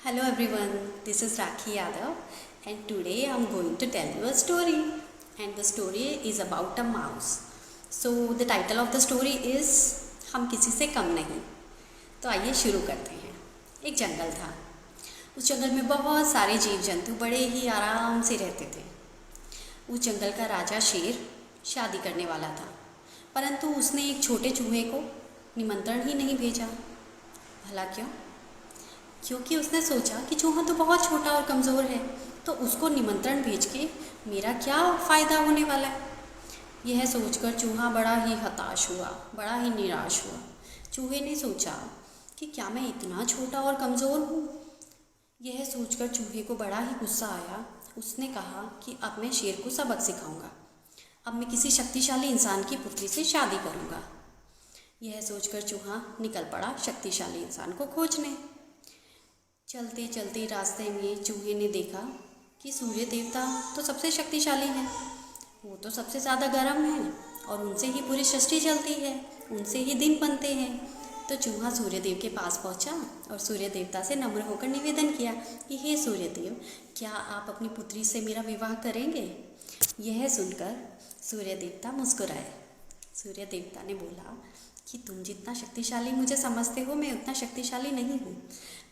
Hello everyone, this is Rakhi Yadav and today I am going to tell you a story and the story is about a mouse. So the title of the story is हम किसी से कम नहीं। तो आइए शुरू करते हैं। एक जंगल था। उस जंगल में बहुत सारे जीव जंतु बड़े ही आराम से रहते थे। उस जंगल का राजा शेर शादी करने वाला था, परंतु उसने एक छोटे चूहे को निमंत्रण ही नहीं भेजा। भला क्यों? क्योंकि उसने सोचा कि चूहा तो बहुत छोटा और कमज़ोर है, तो उसको निमंत्रण भेज के मेरा क्या फ़ायदा होने वाला है। यह सोचकर चूहा बड़ा ही हताश हुआ, बड़ा ही निराश हुआ। चूहे ने सोचा कि क्या मैं इतना छोटा और कमज़ोर हूँ। यह सोचकर चूहे को बड़ा ही गुस्सा आया। उसने कहा कि अब मैं शेर को सबक सिखाऊंगा। अब मैं किसी शक्तिशाली इंसान की पुत्री से शादी करूँगा। यह सोचकर चूहा निकल पड़ा शक्तिशाली इंसान को खोजने। चलते चलते रास्ते में चूहे ने देखा कि सूर्य देवता तो सबसे शक्तिशाली हैं, वो तो सबसे ज़्यादा गर्म हैं और उनसे ही पूरी सृष्टि चलती है, उनसे ही दिन बनते हैं। तो चूहा सूर्य देव के पास पहुंचा और सूर्य देवता से नम्र होकर निवेदन किया कि हे सूर्य देव, क्या आप अपनी पुत्री से मेरा विवाह करेंगे? यह सुनकर सूर्य देवता मुस्कुराए। सूर्य देवता ने बोला कि तुम जितना शक्तिशाली मुझे समझते हो, मैं उतना शक्तिशाली नहीं हूँ।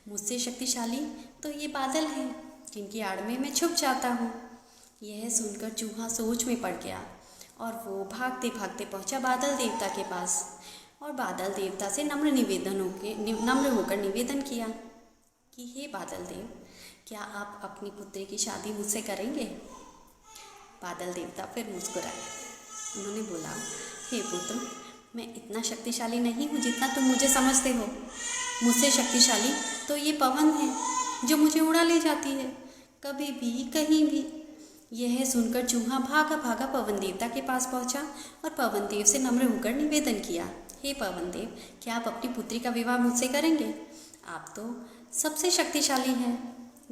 मुझसे शक्तिशाली तो ये बादल हैं जिनकी आड़ में मैं छुप जाता हूँ। यह सुनकर चूहा सोच में पड़ गया और वो भागते भागते पहुँचा बादल देवता के पास और बादल देवता से नम्र होकर निवेदन किया कि हे बादल देव, क्या आप अपनी पुत्री की शादी मुझसे करेंगे? बादल देवता फिर मुस्कुराए। उन्होंने बोला, हे पुत्र, मैं इतना शक्तिशाली नहीं हूँ जितना तुम मुझे समझते हो। मुझसे शक्तिशाली तो ये पवन है जो मुझे उड़ा ले जाती है, कभी भी कहीं भी। यह सुनकर चूहा भागा भागा पवन देवता के पास पहुँचा और पवन देव से नम्र होकर निवेदन किया, हे पवन देव, क्या आप अपनी पुत्री का विवाह मुझसे करेंगे? आप तो सबसे शक्तिशाली हैं।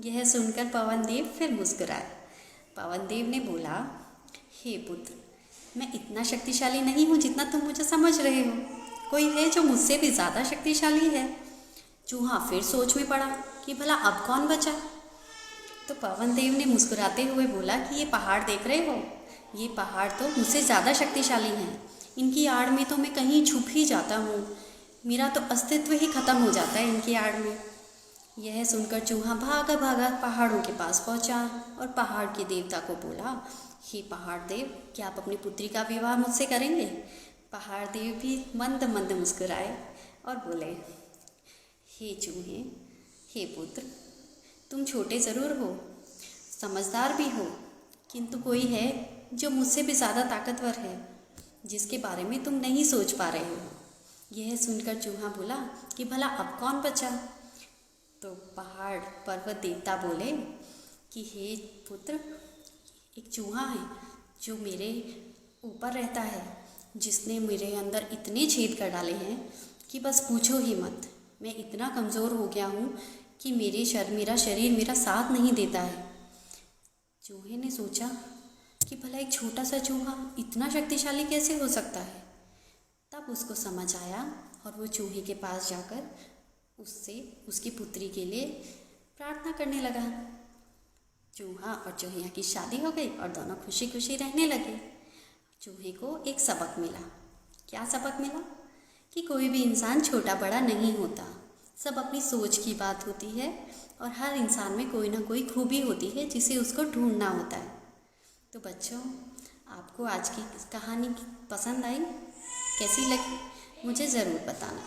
यह सुनकर पवन देव फिर मुस्कुराए। पवन देव ने बोला, हे पुत्र, मैं इतना शक्तिशाली नहीं हूँ जितना तुम मुझे समझ रहे हो। कोई है जो मुझसे भी ज़्यादा शक्तिशाली है। चूहा फिर सोच में पड़ा कि भला अब कौन बचा। तो पवन देव ने मुस्कुराते हुए बोला कि ये पहाड़ देख रहे हो, ये पहाड़ तो मुझसे ज़्यादा शक्तिशाली हैं। इनकी आड़ में तो मैं कहीं छुप ही जाता हूँ, मेरा तो अस्तित्व ही खत्म हो जाता है इनकी आड़ में। यह सुनकर चूहा भागा भागा पहाड़ों के पास पहुँचा और पहाड़ के देवता को बोला, हे पहाड़ देव, क्या आप अपनी पुत्री का विवाह मुझसे करेंगे? पहाड़ देव भी मंद मंद मुस्कुराए और बोले, हे चूहे, हे पुत्र, तुम छोटे ज़रूर हो, समझदार भी हो, किंतु कोई है जो मुझसे भी ज़्यादा ताकतवर है, जिसके बारे में तुम नहीं सोच पा रहे हो। यह सुनकर चूहा बोला कि भला अब कौन बचा? तो पहाड़ पर्वत देवता बोले कि हे पुत्र, एक चूहा है जो मेरे ऊपर रहता है, जिसने मेरे अंदर इतने छेद कर डाले हैं कि बस पूछो ही मत। मैं इतना कमज़ोर हो गया हूँ कि मेरा शरीर मेरा साथ नहीं देता है। चूहे ने सोचा कि भला एक छोटा सा चूहा इतना शक्तिशाली कैसे हो सकता है। तब उसको समझ आया और वो चूहे के पास जाकर उससे उसकी पुत्री के लिए प्रार्थना करने लगा। चूहा और चूहिया की शादी हो गई और दोनों खुशी खुशी रहने लगे। चूहे को एक सबक मिला। क्या सबक मिला? कि कोई भी इंसान छोटा बड़ा नहीं होता, सब अपनी सोच की बात होती है और हर इंसान में कोई ना कोई खूबी होती है जिसे उसको ढूंढना होता है। तो बच्चों, आपको आज की कहानी पसंद आई? कैसी लगी? मुझे ज़रूर बताना।